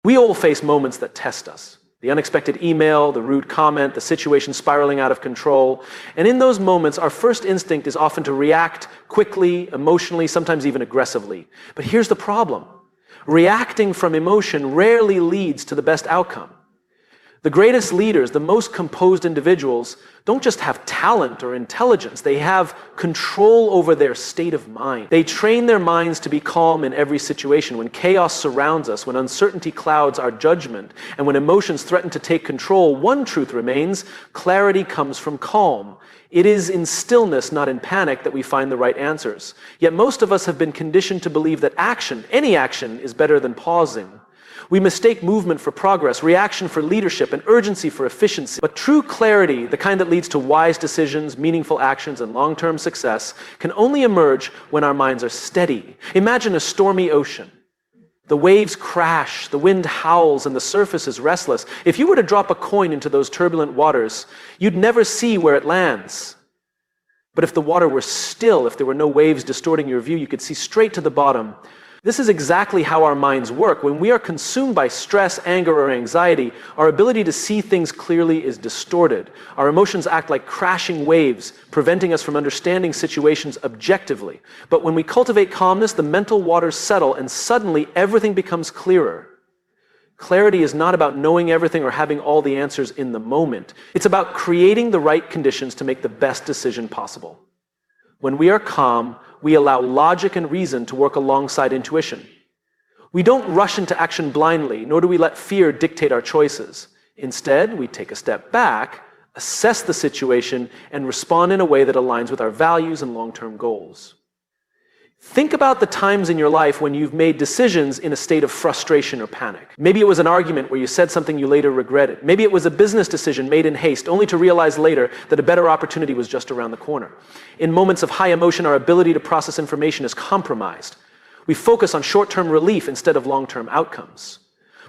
We all face moments that test us. The unexpected email, the rude comment, the situation spiraling out of control. And in those moments, our first instinct is often to react quickly, emotionally, sometimes even aggressively. But here's the problem. Reacting from emotion rarely leads to the best outcome. The greatest leaders, the most composed individuals, don't just have talent or intelligence, they have control over their state of mind. They train their minds to be calm in every situation. When chaos surrounds us, when uncertainty clouds our judgment, and when emotions threaten to take control, one truth remains: clarity comes from calm. It is in stillness, not in panic, that we find the right answers. Yet most of us have been conditioned to believe that action, any action, is better than pausing. We mistake movement for progress, reaction for leadership, and urgency for efficiency. But true clarity, the kind that leads to wise decisions, meaningful actions, and long-term success, can only emerge when our minds are steady. Imagine a stormy ocean. The waves crash, the wind howls, and the surface is restless. If you were to drop a coin into those turbulent waters, you'd never see where it lands. But if the water were still, if there were no waves distorting your view, you could see straight to the bottom. This is exactly how our minds work. When we are consumed by stress, anger, or anxiety, our ability to see things clearly is distorted. Our emotions act like crashing waves, preventing us from understanding situations objectively. But when we cultivate calmness, the mental waters settle, and suddenly everything becomes clearer. Clarity is not about knowing everything or having all the answers in the moment. It's about creating the right conditions to make the best decision possible. When we are calm, we allow logic and reason to work alongside intuition. We don't rush into action blindly, nor do we let fear dictate our choices. Instead, we take a step back, assess the situation, and respond in a way that aligns with our values and long-term goals. Think about the times in your life when you've made decisions in a state of frustration or panic. Maybe it was an argument where you said something you later regretted. Maybe it was a business decision made in haste, only to realize later that a better opportunity was just around the corner. In moments of high emotion, our ability to process information is compromised. We focus on short-term relief instead of long-term outcomes.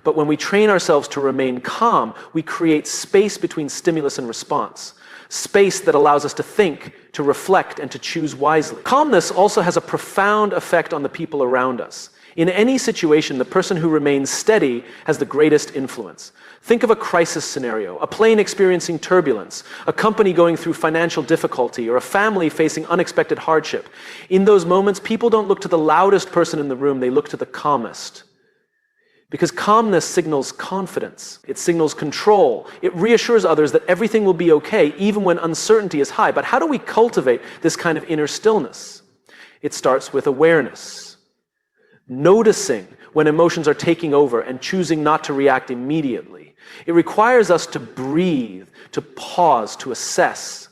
But when we train ourselves to remain calm, we create space between stimulus and response. Space that allows us to think, to reflect, and to choose wisely. Calmness also has a profound effect on the people around us. In any situation, the person who remains steady has the greatest influence. Think of a crisis scenario, a plane experiencing turbulence, a company going through financial difficulty, or a family facing unexpected hardship. In those moments, people don't look to the loudest person in the room, they look to the calmest. Because calmness signals confidence. It signals control. It reassures others that everything will be okay, even when uncertainty is high. But how do we cultivate this kind of inner stillness? It starts with awareness. Noticing when emotions are taking over and choosing not to react immediately. It requires us to breathe, to pause, to assess.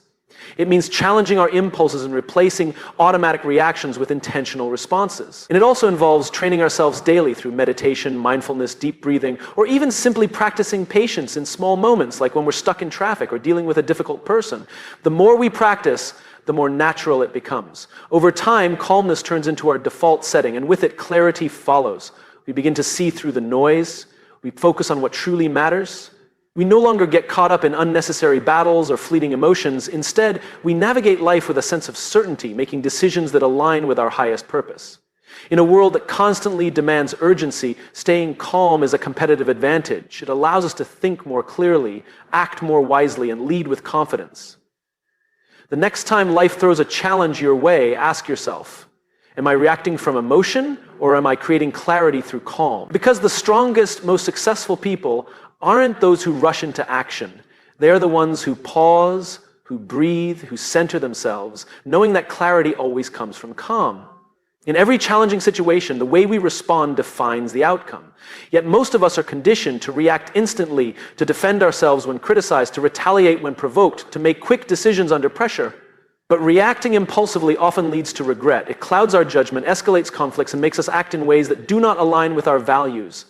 It means challenging our impulses and replacing automatic reactions with intentional responses. And it also involves training ourselves daily through meditation, mindfulness, deep breathing, or even simply practicing patience in small moments, like when we're stuck in traffic or dealing with a difficult person. The more we practice, the more natural it becomes. Over time, calmness turns into our default setting, and with it, clarity follows. We begin to see through the noise. We focus on what truly matters. We no longer get caught up in unnecessary battles or fleeting emotions. Instead, we navigate life with a sense of certainty, making decisions that align with our highest purpose. In a world that constantly demands urgency, staying calm is a competitive advantage. It allows us to think more clearly, act more wisely, and lead with confidence. The next time life throws a challenge your way, ask yourself, am I reacting from emotion, or am I creating clarity through calm? Because the strongest, most successful people aren't those who rush into action. They are the ones who pause, who breathe, who center themselves, knowing that clarity always comes from calm. In every challenging situation, the way we respond defines the outcome. Yet most of us are conditioned to react instantly, to defend ourselves when criticized, to retaliate when provoked, to make quick decisions under pressure. But reacting impulsively often leads to regret. It clouds our judgment, escalates conflicts, and makes us act in ways that do not align with our values.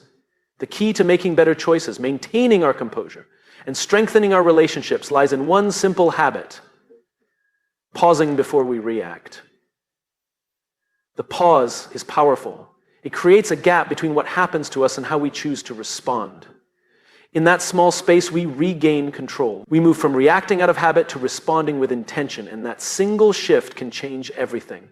The key to making better choices, maintaining our composure, and strengthening our relationships lies in one simple habit: pausing before we react. The pause is powerful. It creates a gap between what happens to us and how we choose to respond. In that small space, we regain control. We move from reacting out of habit to responding with intention, and that single shift can change everything.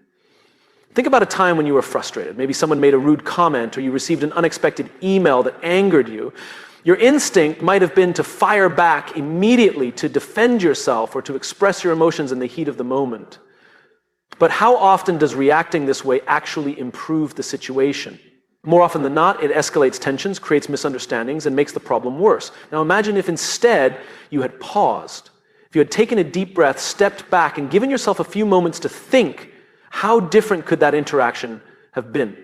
Think about a time when you were frustrated. Maybe someone made a rude comment or you received an unexpected email that angered you. Your instinct might have been to fire back immediately to defend yourself or to express your emotions in the heat of the moment. But how often does reacting this way actually improve the situation? More often than not, it escalates tensions, creates misunderstandings, and makes the problem worse. Now imagine if instead you had paused. If you had taken a deep breath, stepped back, and given yourself a few moments to think, how different could that interaction have been?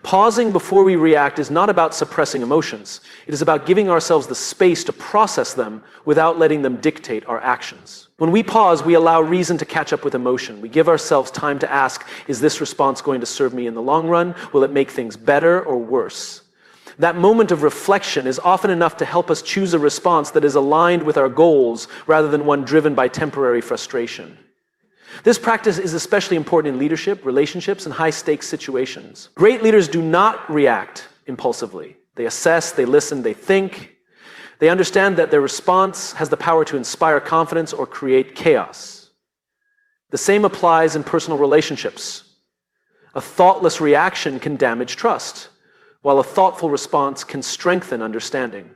Pausing before we react is not about suppressing emotions. It is about giving ourselves the space to process them without letting them dictate our actions. When we pause, we allow reason to catch up with emotion. We give ourselves time to ask, is this response going to serve me in the long run? Will it make things better or worse? That moment of reflection is often enough to help us choose a response that is aligned with our goals rather than one driven by temporary frustration. This practice is especially important in leadership, relationships, and high-stakes situations. Great leaders do not react impulsively. They assess, they listen, they think. They understand that their response has the power to inspire confidence or create chaos. The same applies in personal relationships. A thoughtless reaction can damage trust, while a thoughtful response can strengthen understanding.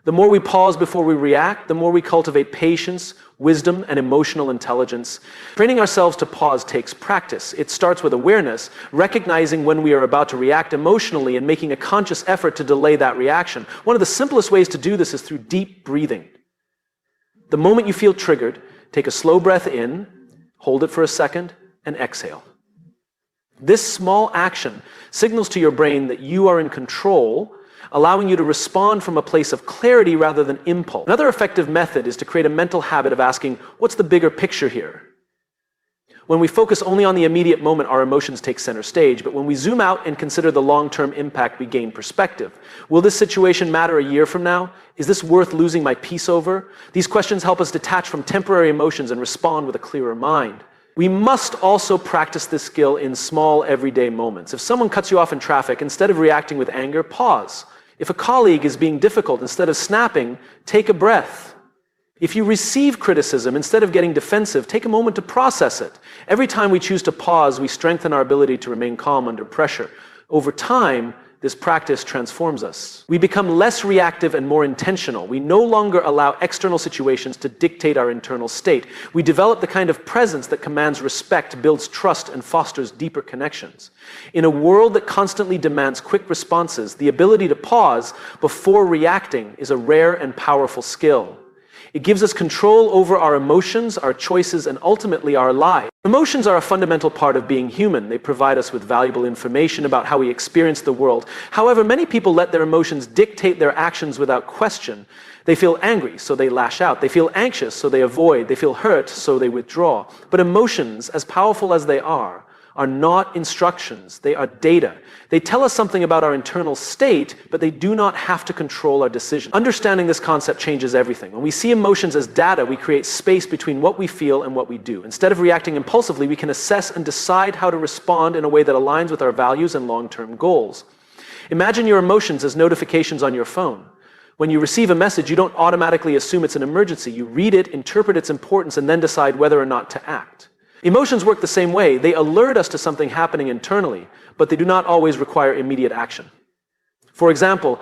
The more we pause before we react, the more we cultivate patience, wisdom, and emotional intelligence. Training ourselves to pause takes practice. It starts with awareness, recognizing when we are about to react emotionally and making a conscious effort to delay that reaction. One of the simplest ways to do this is through deep breathing. The moment you feel triggered, take a slow breath in, hold it for a second, and exhale. This small action signals to your brain that you are in control, allowing you to respond from a place of clarity rather than impulse. Another effective method is to create a mental habit of asking, what's the bigger picture here? When we focus only on the immediate moment, our emotions take center stage, but when we zoom out and consider the long-term impact, we gain perspective. Will this situation matter a year from now? Is this worth losing my peace over? These questions help us detach from temporary emotions and respond with a clearer mind. We must also practice this skill in small, everyday moments. If someone cuts you off in traffic, instead of reacting with anger, pause. If a colleague is being difficult, instead of snapping, take a breath. If you receive criticism, instead of getting defensive, take a moment to process it. Every time we choose to pause, we strengthen our ability to remain calm under pressure. Over time, this practice transforms us. We become less reactive and more intentional. We no longer allow external situations to dictate our internal state. We develop the kind of presence that commands respect, builds trust, and fosters deeper connections. In a world that constantly demands quick responses, the ability to pause before reacting is a rare and powerful skill. It gives us control over our emotions, our choices, and ultimately our lives. Emotions are a fundamental part of being human. They provide us with valuable information about how we experience the world. However, many people let their emotions dictate their actions without question. They feel angry, so they lash out. They feel anxious, so they avoid. They feel hurt, so they withdraw. But emotions, as powerful as they are not instructions. They are data. They tell us something about our internal state, but they do not have to control our decisions. Understanding this concept changes everything. When we see emotions as data, we create space between what we feel and what we do. Instead of reacting impulsively, we can assess and decide how to respond in a way that aligns with our values and long-term goals. Imagine your emotions as notifications on your phone. When you receive a message, you don't automatically assume it's an emergency. You read it, interpret its importance, and then decide whether or not to act. Emotions work the same way. They alert us to something happening internally, but they do not always require immediate action. For example,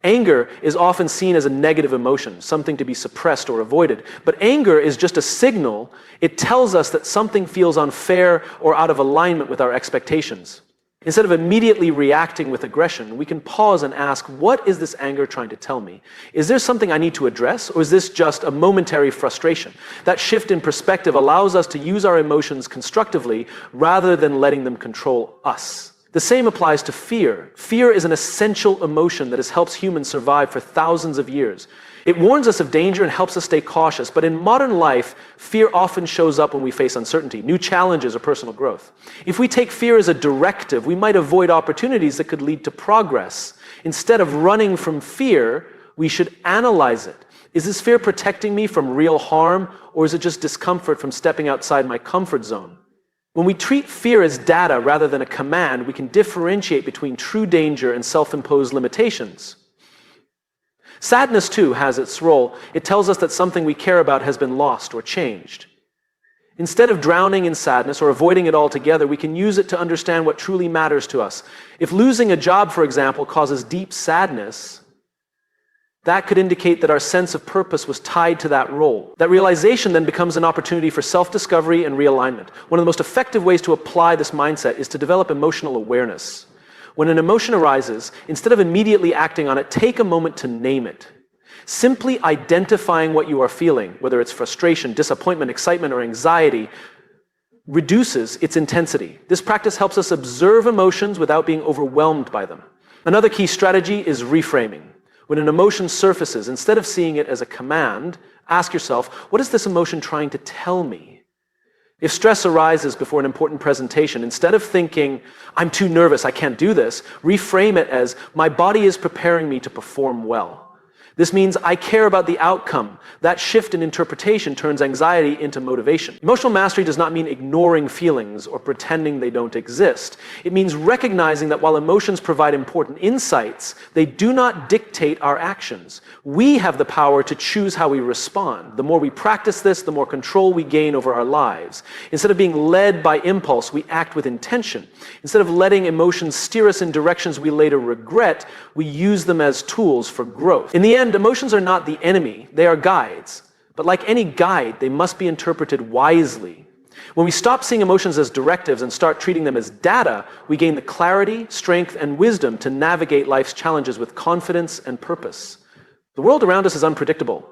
anger is often seen as a negative emotion, something to be suppressed or avoided. But anger is just a signal. It tells us that something feels unfair or out of alignment with our expectations. Instead of immediately reacting with aggression, we can pause and ask, what is this anger trying to tell me? Is there something I need to address, or is this just a momentary frustration? That shift in perspective allows us to use our emotions constructively rather than letting them control us. The same applies to fear. Fear is an essential emotion that has helped humans survive for thousands of years. It warns us of danger and helps us stay cautious, but in modern life, fear often shows up when we face uncertainty, new challenges, or personal growth. If we take fear as a directive, we might avoid opportunities that could lead to progress. Instead of running from fear, we should analyze it. Is this fear protecting me from real harm, or is it just discomfort from stepping outside my comfort zone? When we treat fear as data rather than a command, we can differentiate between true danger and self-imposed limitations. Sadness, too, has its role. It tells us that something we care about has been lost or changed. Instead of drowning in sadness or avoiding it altogether, we can use it to understand what truly matters to us. If losing a job, for example, causes deep sadness, that could indicate that our sense of purpose was tied to that role. That realization then becomes an opportunity for self-discovery and realignment. One of the most effective ways to apply this mindset is to develop emotional awareness. When an emotion arises, instead of immediately acting on it, take a moment to name it. Simply identifying what you are feeling, whether it's frustration, disappointment, excitement, or anxiety, reduces its intensity. This practice helps us observe emotions without being overwhelmed by them. Another key strategy is reframing. When an emotion surfaces, instead of seeing it as a command, ask yourself, what is this emotion trying to tell me? If stress arises before an important presentation, instead of thinking, I'm too nervous, I can't do this, reframe it as, my body is preparing me to perform well. This means I care about the outcome. That shift in interpretation turns anxiety into motivation. Emotional mastery does not mean ignoring feelings or pretending they don't exist. It means recognizing that while emotions provide important insights, they do not dictate our actions. We have the power to choose how we respond. The more we practice this, the more control we gain over our lives. Instead of being led by impulse, we act with intention. Instead of letting emotions steer us in directions we later regret, we use them as tools for growth. In the end, emotions are not the enemy, they are guides. But like any guide, they must be interpreted wisely. When we stop seeing emotions as directives and start treating them as data, we gain the clarity, strength, and wisdom to navigate life's challenges with confidence and purpose. The world around us is unpredictable.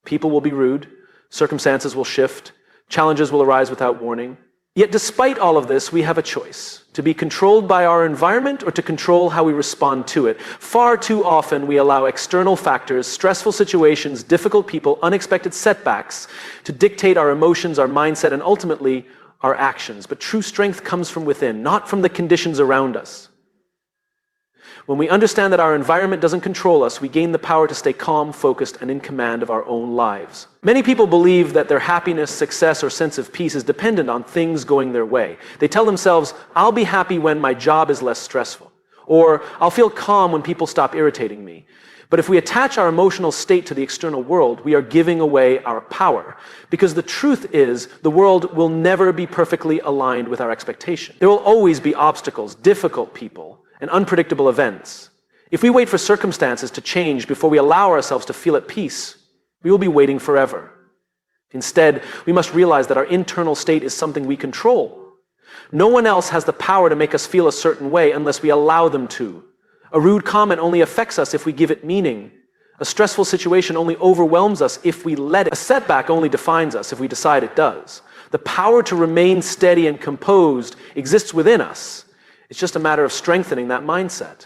People will be rude, circumstances will shift, challenges will arise without warning. Yet despite all of this, we have a choice: to be controlled by our environment or to control how we respond to it. Far too often we allow external factors, stressful situations, difficult people, unexpected setbacks to dictate our emotions, our mindset, and ultimately our actions. But true strength comes from within, not from the conditions around us. When we understand that our environment doesn't control us, we gain the power to stay calm, focused, and in command of our own lives. Many people believe that their happiness, success, or sense of peace is dependent on things going their way. They tell themselves, I'll be happy when my job is less stressful, or I'll feel calm when people stop irritating me. But if we attach our emotional state to the external world, we are giving away our power. Because the truth is, the world will never be perfectly aligned with our expectation. There will always be obstacles, difficult people, and unpredictable events. If we wait for circumstances to change before we allow ourselves to feel at peace, we will be waiting forever. Instead, we must realize that our internal state is something we control. No one else has the power to make us feel a certain way unless we allow them to. A rude comment only affects us if we give it meaning. A stressful situation only overwhelms us if we let it. A setback only defines us if we decide it does. The power to remain steady and composed exists within us. It's just a matter of strengthening that mindset.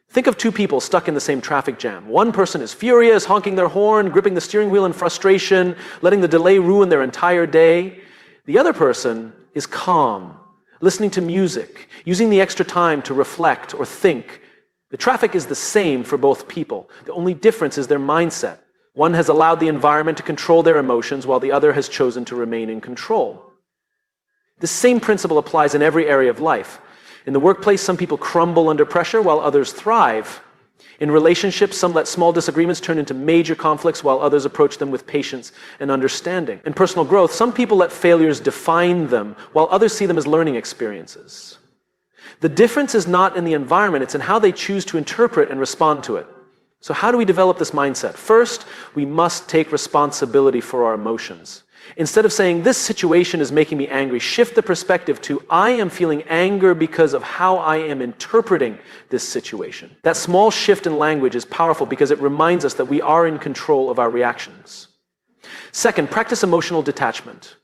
Think of two people stuck in the same traffic jam. One person is furious, honking their horn, gripping the steering wheel in frustration, letting the delay ruin their entire day. The other person is calm, listening to music, using the extra time to reflect or think. The traffic is the same for both people. The only difference is their mindset. One has allowed the environment to control their emotions, while the other has chosen to remain in control. The same principle applies in every area of life. In the workplace, some people crumble under pressure while others thrive. In relationships, some let small disagreements turn into major conflicts while others approach them with patience and understanding. In personal growth, some people let failures define them while others see them as learning experiences. The difference is not in the environment, it's in how they choose to interpret and respond to it. So how do we develop this mindset? First, we must take responsibility for our emotions. Instead of saying, this situation is making me angry, shift the perspective to, I am feeling anger because of how I am interpreting this situation. That small shift in language is powerful because it reminds us that we are in control of our reactions. Second, practice emotional detachment.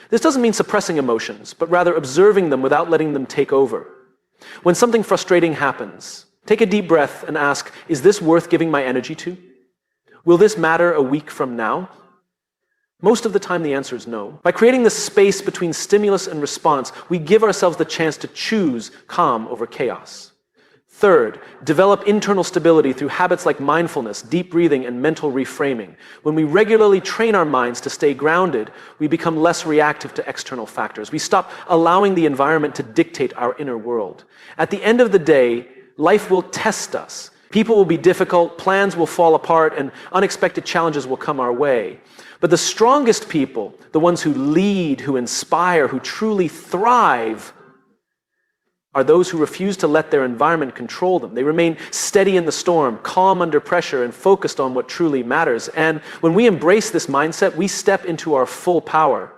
This doesn't mean suppressing emotions, but rather observing them without letting them take over. When something frustrating happens, take a deep breath and ask, is this worth giving my energy to? Will this matter a week from now? Most of the time, the answer is no. By creating this space between stimulus and response, we give ourselves the chance to choose calm over chaos. Third, develop internal stability through habits like mindfulness, deep breathing, and mental reframing. When we regularly train our minds to stay grounded, we become less reactive to external factors. We stop allowing the environment to dictate our inner world. At the end of the day, life will test us. People will be difficult, plans will fall apart, and unexpected challenges will come our way. But the strongest people, the ones who lead, who inspire, who truly thrive, are those who refuse to let their environment control them. They remain steady in the storm, calm under pressure, and focused on what truly matters. And when we embrace this mindset, we step into our full power,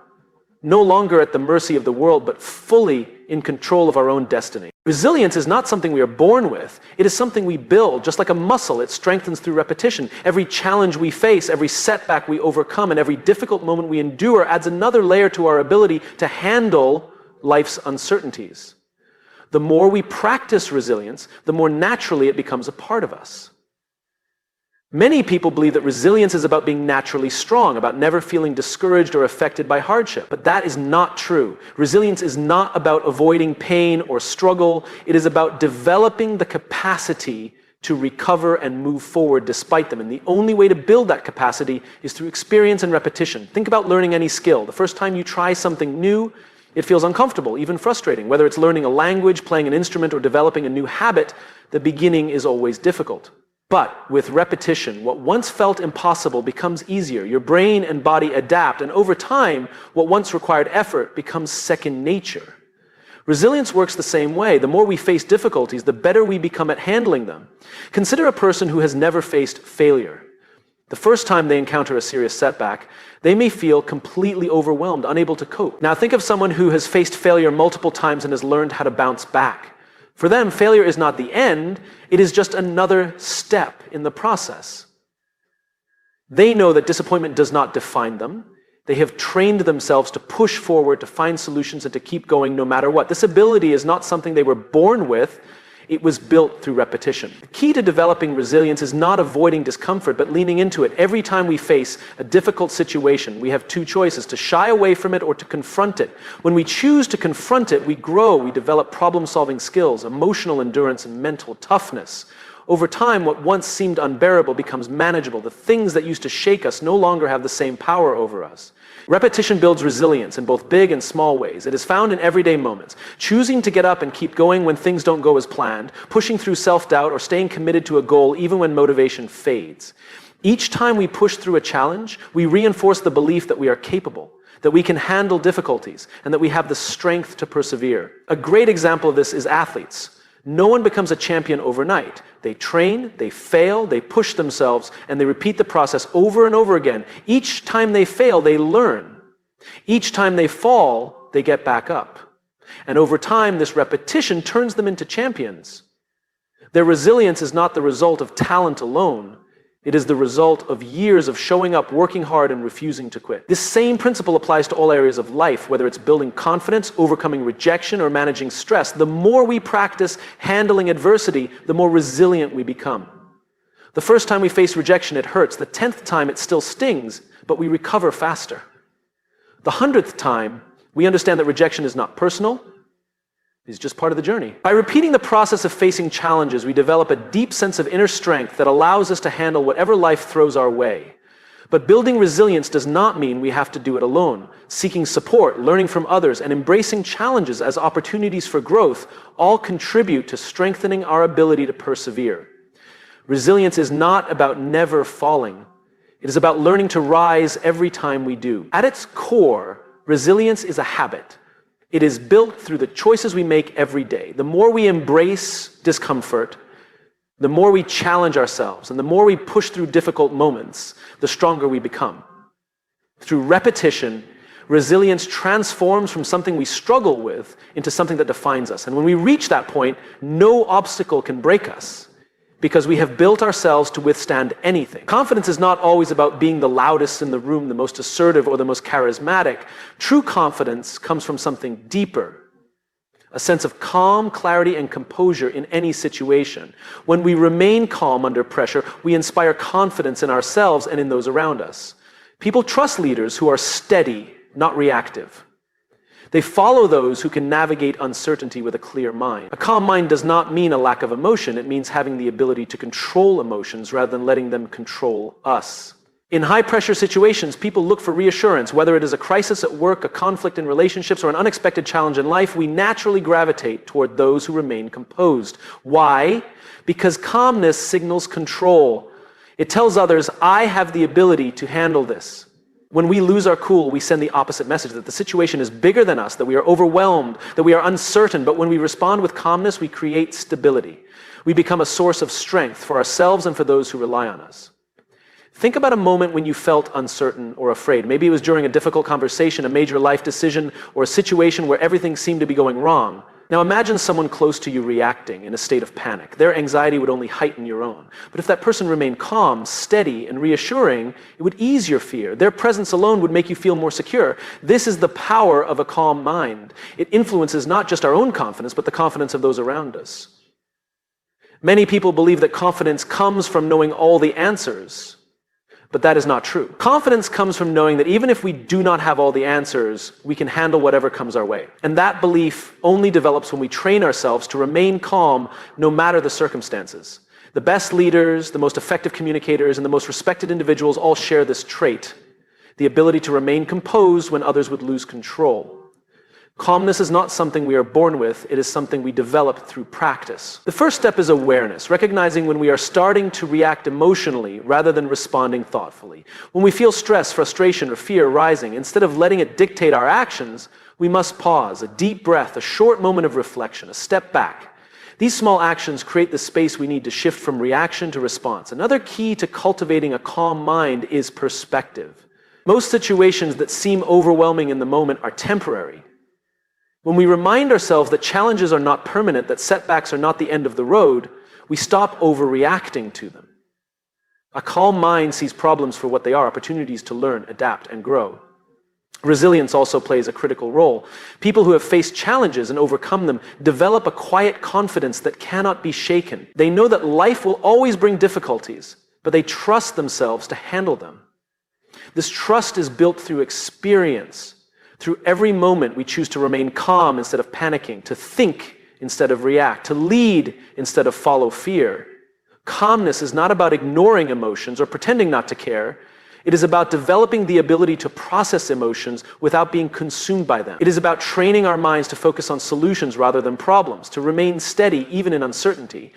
no longer at the mercy of the world, but fully in control of our own destiny. Resilience is not something we are born with. It is something we build. Just like a muscle, it strengthens through repetition. Every challenge we face, every setback we overcome, and every difficult moment we endure adds another layer to our ability to handle life's uncertainties. The more we practice resilience, the more naturally it becomes a part of us. Many people believe that resilience is about being naturally strong, about never feeling discouraged or affected by hardship. But that is not true. Resilience is not about avoiding pain or struggle. It is about developing the capacity to recover and move forward despite them. And the only way to build that capacity is through experience and repetition. Think about learning any skill. The first time you try something new, it feels uncomfortable, even frustrating. Whether it's learning a language, playing an instrument, or developing a new habit, the beginning is always difficult. But with repetition, what once felt impossible becomes easier. Your brain and body adapt, and over time, what once required effort becomes second nature. Resilience works the same way. The more we face difficulties, the better we become at handling them. Consider a person who has never faced failure. The first time they encounter a serious setback, they may feel completely overwhelmed, unable to cope. Now think of someone who has faced failure multiple times and has learned how to bounce back. For them, failure is not the end, it is just another step in the process. They know that disappointment does not define them. They have trained themselves to push forward, to find solutions, and to keep going no matter what. This ability is not something they were born with. It was built through repetition. The key to developing resilience is not avoiding discomfort, but leaning into it. Every time we face a difficult situation, we have two choices: to shy away from it or to confront it. When we choose to confront it, we grow, we develop problem-solving skills, emotional endurance, and mental toughness. Over time, what once seemed unbearable becomes manageable. The things that used to shake us no longer have the same power over us. Repetition builds resilience in both big and small ways. It is found in everyday moments. Choosing to get up and keep going when things don't go as planned, pushing through self-doubt, or staying committed to a goal even when motivation fades. Each time we push through a challenge, we reinforce the belief that we are capable, that we can handle difficulties, and that we have the strength to persevere. A great example of this is athletes. No one becomes a champion overnight. They train, they fail, they push themselves, and they repeat the process over and over again. Each time they fail, they learn. Each time they fall, they get back up. And over time, this repetition turns them into champions. Their resilience is not the result of talent alone. It is the result of years of showing up, working hard, and refusing to quit. This same principle applies to all areas of life, whether it's building confidence, overcoming rejection, or managing stress. The more we practice handling adversity, the more resilient we become. The first time we face rejection, it hurts. The 10th time, it still stings, but we recover faster. The 100th time, we understand that rejection is not personal. It's just part of the journey. By repeating the process of facing challenges, we develop a deep sense of inner strength that allows us to handle whatever life throws our way. But building resilience does not mean we have to do it alone. Seeking support, learning from others, and embracing challenges as opportunities for growth all contribute to strengthening our ability to persevere. Resilience is not about never falling. It is about learning to rise every time we do. At its core, resilience is a habit. It is built through the choices we make every day. The more we embrace discomfort, the more we challenge ourselves, and the more we push through difficult moments, the stronger we become. Through repetition, resilience transforms from something we struggle with into something that defines us. And when we reach that point, no obstacle can break us, because we have built ourselves to withstand anything. Confidence is not always about being the loudest in the room, the most assertive, or the most charismatic. True confidence comes from something deeper, a sense of calm, clarity, and composure in any situation. When we remain calm under pressure, we inspire confidence in ourselves and in those around us. People trust leaders who are steady, not reactive. They follow those who can navigate uncertainty with a clear mind. A calm mind does not mean a lack of emotion. It means having the ability to control emotions rather than letting them control us. In high-pressure situations, people look for reassurance. Whether it is a crisis at work, a conflict in relationships, or an unexpected challenge in life, we naturally gravitate toward those who remain composed. Why? Because calmness signals control. It tells others, I have the ability to handle this. When we lose our cool, we send the opposite message, that the situation is bigger than us, that we are overwhelmed, that we are uncertain. But when we respond with calmness, we create stability. We become a source of strength for ourselves and for those who rely on us. Think about a moment when you felt uncertain or afraid. Maybe it was during a difficult conversation, a major life decision, or a situation where everything seemed to be going wrong. Now imagine someone close to you reacting in a state of panic. Their anxiety would only heighten your own. But if that person remained calm, steady, and reassuring, it would ease your fear. Their presence alone would make you feel more secure. This is the power of a calm mind. It influences not just our own confidence, but the confidence of those around us. Many people believe that confidence comes from knowing all the answers. But that is not true. Confidence comes from knowing that even if we do not have all the answers, we can handle whatever comes our way. And that belief only develops when we train ourselves to remain calm no matter the circumstances. The best leaders, the most effective communicators, and the most respected individuals all share this trait, the ability to remain composed when others would lose control. Calmness is not something we are born with, it is something we develop through practice. The first step is awareness, recognizing when we are starting to react emotionally rather than responding thoughtfully. When we feel stress, frustration, or fear rising, instead of letting it dictate our actions, we must pause, a deep breath, a short moment of reflection, a step back. These small actions create the space we need to shift from reaction to response. Another key to cultivating a calm mind is perspective. Most situations that seem overwhelming in the moment are temporary. When we remind ourselves that challenges are not permanent, that setbacks are not the end of the road, we stop overreacting to them. A calm mind sees problems for what they are, opportunities to learn, adapt, and grow. Resilience also plays a critical role. People who have faced challenges and overcome them develop a quiet confidence that cannot be shaken. They know that life will always bring difficulties, but they trust themselves to handle them. This trust is built through experience. Through every moment, we choose to remain calm instead of panicking, to think instead of react, to lead instead of follow fear. Calmness is not about ignoring emotions or pretending not to care. It is about developing the ability to process emotions without being consumed by them. It is about training our minds to focus on solutions rather than problems, to remain steady even in uncertainty.